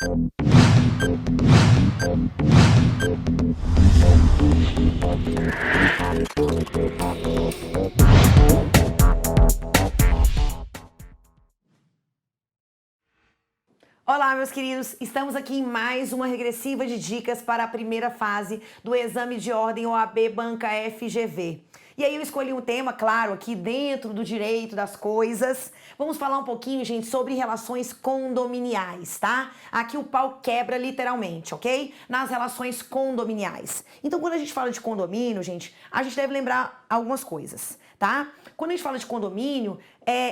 Olá, meus queridos, estamos aqui em mais uma regressiva de dicas para a primeira fase do exame de ordem OAB Banca FGV. E aí eu escolhi um tema, claro, aqui dentro do direito das coisas. Vamos falar um pouquinho, gente, sobre relações condominiais, tá? Aqui o pau quebra literalmente, ok? Nas relações condominiais. Então, quando a gente fala de condomínio, gente, a gente deve lembrar algumas coisas, tá? Quando a gente fala de condomínio,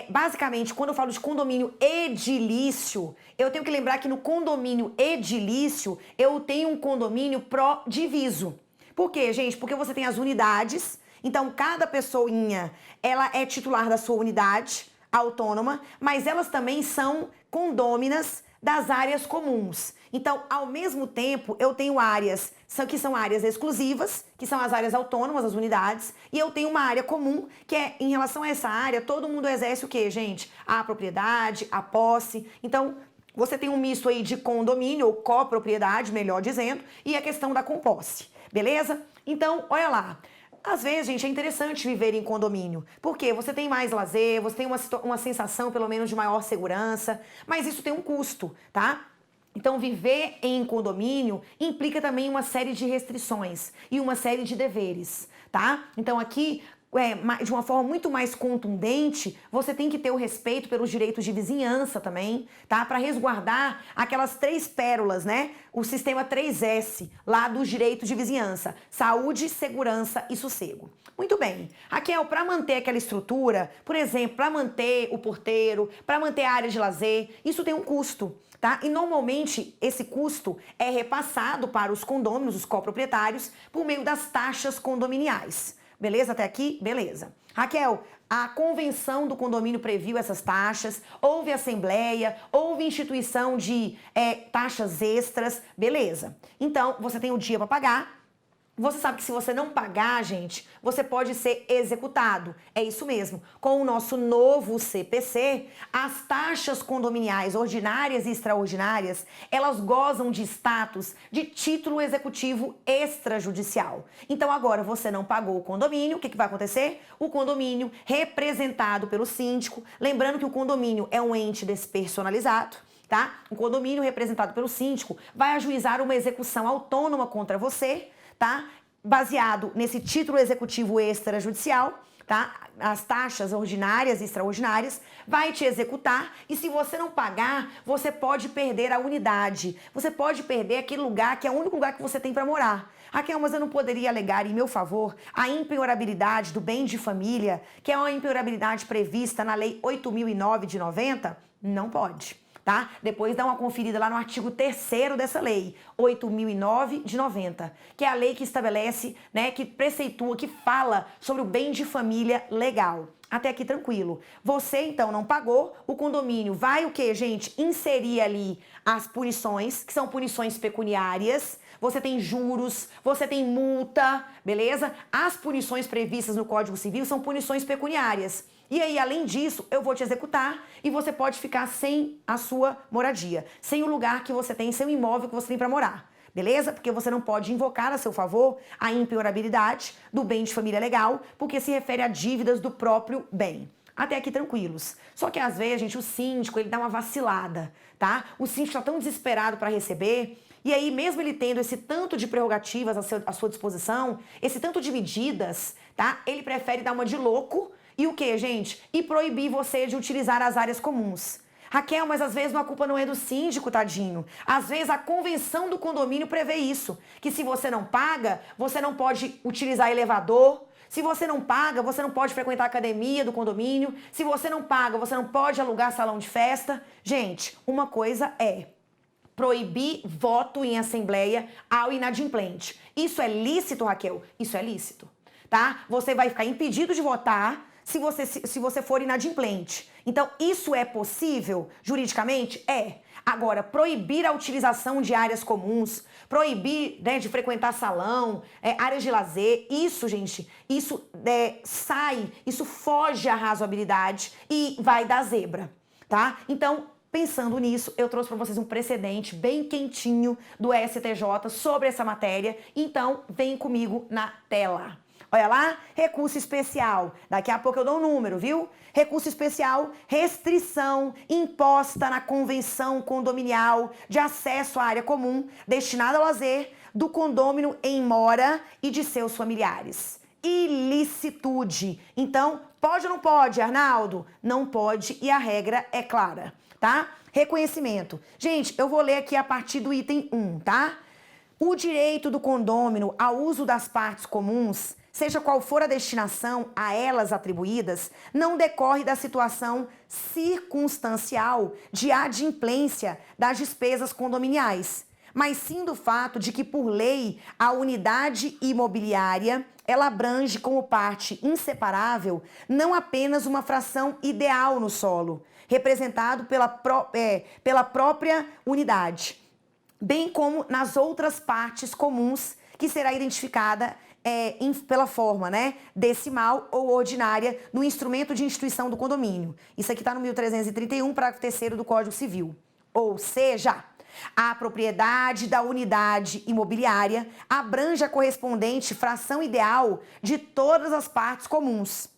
basicamente, quando eu falo de condomínio edilício, eu tenho que lembrar que no condomínio edilício, eu tenho um condomínio pró-diviso. Por quê, gente? Porque você tem as unidades. Então, cada pessoinha, ela é titular da sua unidade autônoma, mas elas também são condôminas das áreas comuns. Então, ao mesmo tempo, eu tenho áreas que são áreas exclusivas, que são as áreas autônomas, as unidades, e eu tenho uma área comum, que é, em relação a essa área, todo mundo exerce o quê, gente? A propriedade, a posse. Então, você tem um misto aí de condomínio, ou copropriedade, melhor dizendo, e a questão da composse, beleza? Então, olha lá. Às vezes, gente, é interessante viver em condomínio. Por quê? Você tem mais lazer, você tem uma sensação, pelo menos, de maior segurança, mas isso tem um custo, tá? Então, viver em condomínio implica também uma série de restrições e uma série de deveres, tá? Então, aqui, de uma forma muito mais contundente, você tem que ter o respeito pelos direitos de vizinhança também, tá? Para resguardar aquelas 3 pérolas, né? O sistema 3S, lá dos direitos de vizinhança: saúde, segurança e sossego. Muito bem. Raquel, para manter aquela estrutura, por exemplo, para manter o porteiro, para manter a área de lazer, isso tem um custo, tá? E normalmente esse custo é repassado para os condôminos, os coproprietários, por meio das taxas condominiais. Beleza até aqui? Beleza. Raquel, a convenção do condomínio previu essas taxas, houve assembleia, houve instituição de taxas extras, beleza. Então, você tem o dia para pagar. Você sabe que se você não pagar, gente, você pode ser executado. É isso mesmo. Com o nosso novo CPC, as taxas condominiais ordinárias e extraordinárias, elas gozam de status de título executivo extrajudicial. Então agora você não pagou o condomínio, o que vai acontecer? O condomínio, representado pelo síndico, lembrando que o condomínio é um ente despersonalizado, tá? O condomínio representado pelo síndico vai ajuizar uma execução autônoma contra você, tá? Baseado nesse título executivo extrajudicial, tá? As taxas ordinárias e extraordinárias, vai te executar, e se você não pagar, você pode perder a unidade. Você pode perder aquele lugar que é o único lugar que você tem para morar. Raquel, mas eu não poderia alegar em meu favor a impenhorabilidade do bem de família, que é uma impenhorabilidade prevista na Lei 8.009 de 90? Não pode. Tá? Depois dá uma conferida lá no artigo 3º dessa lei, 8.009 de 90, que é a lei que estabelece, né, que preceitua, que fala sobre o bem de família legal. Até aqui tranquilo. Você, então, não pagou, o condomínio vai o quê, gente? Inserir ali as punições, que são punições pecuniárias. Você tem juros, você tem multa, beleza? As punições previstas no Código Civil são punições pecuniárias. E aí, além disso, eu vou te executar e você pode ficar sem a sua moradia, sem o lugar que você tem, sem o imóvel que você tem para morar. Beleza? Porque você não pode invocar a seu favor a impenhorabilidade do bem de família legal, porque se refere a dívidas do próprio bem. Até aqui tranquilos. Só que às vezes, gente, o síndico, ele dá uma vacilada, tá? O síndico tá tão desesperado para receber, e aí mesmo ele tendo esse tanto de prerrogativas à sua disposição, esse tanto de medidas, tá? Ele prefere dar uma de louco e o que, gente? E proibir você de utilizar as áreas comuns. Raquel, mas às vezes a culpa não é do síndico, tadinho. Às vezes a convenção do condomínio prevê isso, que se você não paga, você não pode utilizar elevador. Se você não paga, você não pode frequentar a academia do condomínio. Se você não paga, você não pode alugar salão de festa. Gente, uma coisa é proibir voto em assembleia ao inadimplente. Isso é lícito, Raquel? Isso é lícito, tá? Você vai ficar impedido de votar se você for inadimplente. Então, isso é possível juridicamente? É. Agora, proibir a utilização de áreas comuns, proibir, né, de frequentar salão, áreas de lazer, isso, gente, isso isso foge à razoabilidade e vai dar zebra, tá? Então, Pensando nisso, eu trouxe para vocês um precedente bem quentinho do STJ sobre essa matéria, então vem comigo na tela. Olha lá, recurso especial. Daqui a pouco eu dou um número, viu? Recurso especial, restrição imposta na convenção condominial de acesso à área comum destinada ao lazer do condômino em mora e de seus familiares. Ilicitude. Então, pode ou não pode, Arnaldo? Não pode e a regra é clara, tá? Reconhecimento. Gente, eu vou ler aqui a partir do item 1, tá? O direito do condômino ao uso das partes comuns, seja qual for a destinação a elas atribuídas, não decorre da situação circunstancial de adimplência das despesas condominiais, mas sim do fato de que, por lei, a unidade imobiliária ela abrange como parte inseparável não apenas uma fração ideal no solo, representado pela própria unidade, bem como nas outras partes comuns que será identificada pela forma, né, decimal ou ordinária no instrumento de instituição do condomínio. Isso aqui está no 1331, parágrafo 3º do Código Civil. Ou seja, a propriedade da unidade imobiliária abrange a correspondente fração ideal de todas as partes comuns.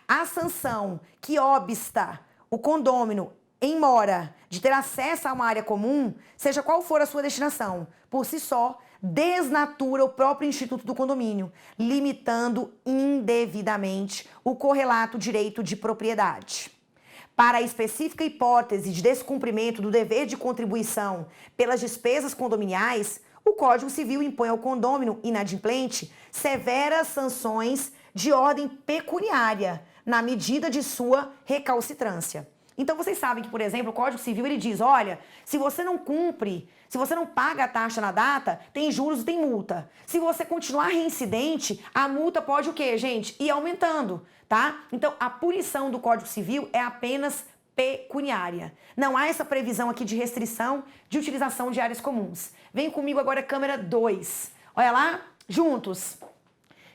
A sanção que obsta o condômino em mora de ter acesso a uma área comum, seja qual for a sua destinação, por si só, desnatura o próprio instituto do condomínio, limitando indevidamente o correlato direito de propriedade. Para a específica hipótese de descumprimento do dever de contribuição pelas despesas condominiais, o Código Civil impõe ao condômino inadimplente severas sanções de ordem pecuniária, na medida de sua recalcitrância. Então, vocês sabem que, por exemplo, o Código Civil ele diz, olha, se você não cumpre, se você não paga a taxa na data, tem juros e tem multa. Se você continuar reincidente, a multa pode o quê, gente? Ir aumentando, tá? Então, a punição do Código Civil é apenas pecuniária. Não há essa previsão aqui de restrição de utilização de áreas comuns. Vem comigo agora, câmera 2. Olha lá, juntos.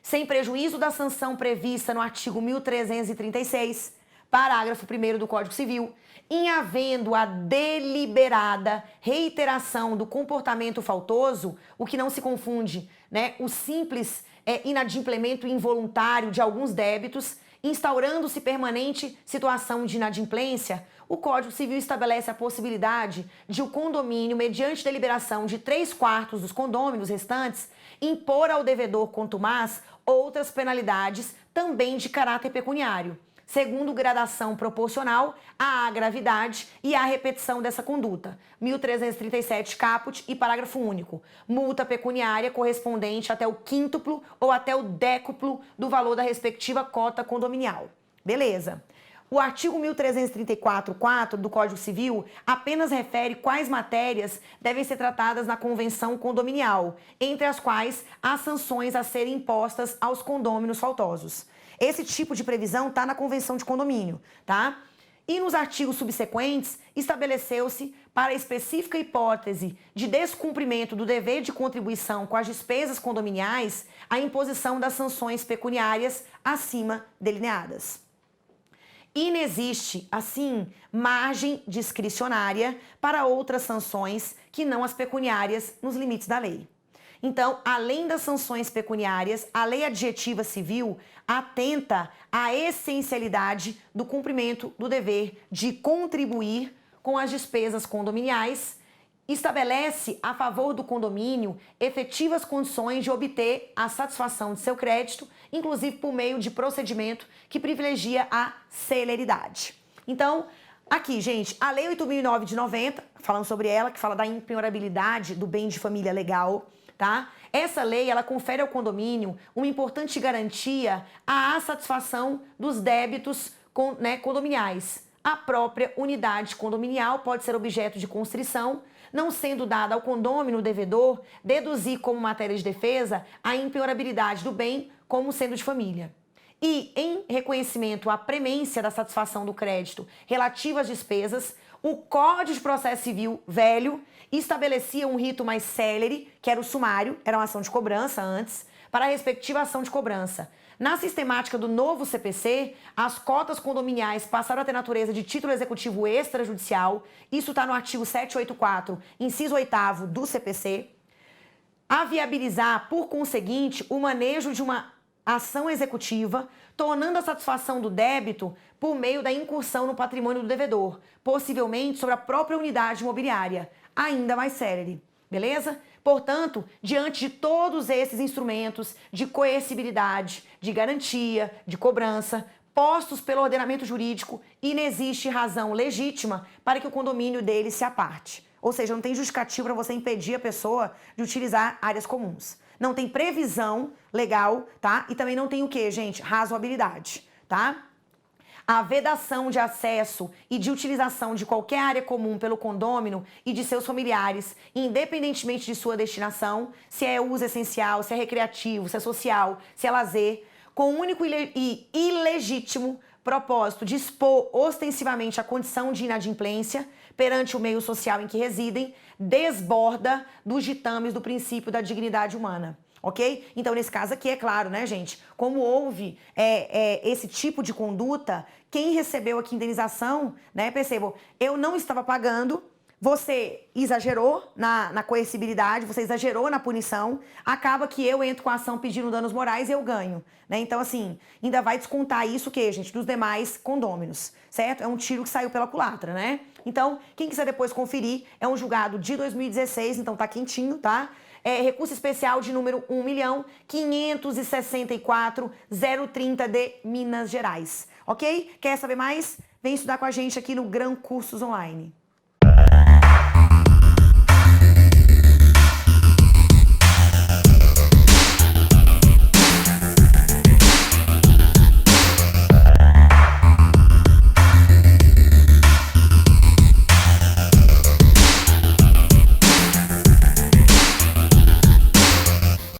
Sem prejuízo da sanção prevista no artigo 1336, parágrafo 1º do Código Civil, em havendo a deliberada reiteração do comportamento faltoso, o que não se confunde, né, o simples inadimplemento involuntário de alguns débitos, instaurando-se permanente situação de inadimplência, o Código Civil estabelece a possibilidade de o condomínio, mediante deliberação de 3/4 dos condôminos restantes, impor ao devedor contumaz outras penalidades também de caráter pecuniário, segundo gradação proporcional à gravidade e à repetição dessa conduta. 1337 caput e parágrafo único. Multa pecuniária correspondente até o quíntuplo ou até o décuplo do valor da respectiva cota condominial. Beleza. O artigo 1334-4 do Código Civil apenas refere quais matérias devem ser tratadas na convenção condominial, entre as quais as sanções a serem impostas aos condôminos faltosos. Esse tipo de previsão está na Convenção de Condomínio, tá? E nos artigos subsequentes, estabeleceu-se, para a específica hipótese de descumprimento do dever de contribuição com as despesas condominiais, a imposição das sanções pecuniárias acima delineadas. Inexiste, assim, margem discricionária para outras sanções que não as pecuniárias nos limites da lei. Então, além das sanções pecuniárias, a lei adjetiva civil atenta à essencialidade do cumprimento do dever de contribuir com as despesas condominiais, estabelece a favor do condomínio efetivas condições de obter a satisfação de seu crédito, inclusive por meio de procedimento que privilegia a celeridade. Então, aqui, gente, a Lei 8.009 de 90, falando sobre ela, que fala da impenhorabilidade do bem de família legal, tá? Essa lei, ela confere ao condomínio uma importante garantia à satisfação dos débitos condominiais. A própria unidade condominial pode ser objeto de constrição, não sendo dada ao condômino devedor deduzir como matéria de defesa a impenhorabilidade do bem como sendo de família. E, em reconhecimento à premência da satisfação do crédito relativa às despesas, o Código de Processo Civil velho estabelecia um rito mais célere, que era o sumário, era uma ação de cobrança antes, para a respectiva ação de cobrança. Na sistemática do novo CPC, as cotas condominiais passaram a ter natureza de título executivo extrajudicial. Isso está no artigo 784, inciso 8º do CPC. A viabilizar, por conseguinte, o manejo de uma ação executiva, tornando a satisfação do débito por meio da incursão no patrimônio do devedor, possivelmente sobre a própria unidade imobiliária, ainda mais célere. Beleza? Portanto, diante de todos esses instrumentos de coercibilidade, de garantia, de cobrança, postos pelo ordenamento jurídico, inexiste razão legítima para que o condomínio dele se aparte. Ou seja, não tem justificativo para você impedir a pessoa de utilizar áreas comuns. Não tem previsão legal, tá? E também não tem o quê, gente? Razoabilidade, tá? A vedação de acesso e de utilização de qualquer área comum pelo condômino e de seus familiares, independentemente de sua destinação, se é uso essencial, se é recreativo, se é social, se é lazer, com o único e ilegítimo propósito de expor ostensivamente a condição de inadimplência perante o meio social em que residem, desborda dos ditames do princípio da dignidade humana. Ok? Então, nesse caso aqui, é claro, né, gente? Como houve esse tipo de conduta, quem recebeu aqui indenização, né, percebam, eu não estava pagando, você exagerou na coercibilidade, você exagerou na punição, acaba que eu entro com a ação pedindo danos morais e eu ganho, né? Então, assim, ainda vai descontar isso, o quê, gente? Dos demais condôminos, certo? É um tiro que saiu pela culatra, né? Então, quem quiser depois conferir, é um julgado de 2016, então tá quentinho, tá? É recurso especial de número 1.564.030 de Minas Gerais, ok? Quer saber mais? Vem estudar com a gente aqui no Gran Cursos Online.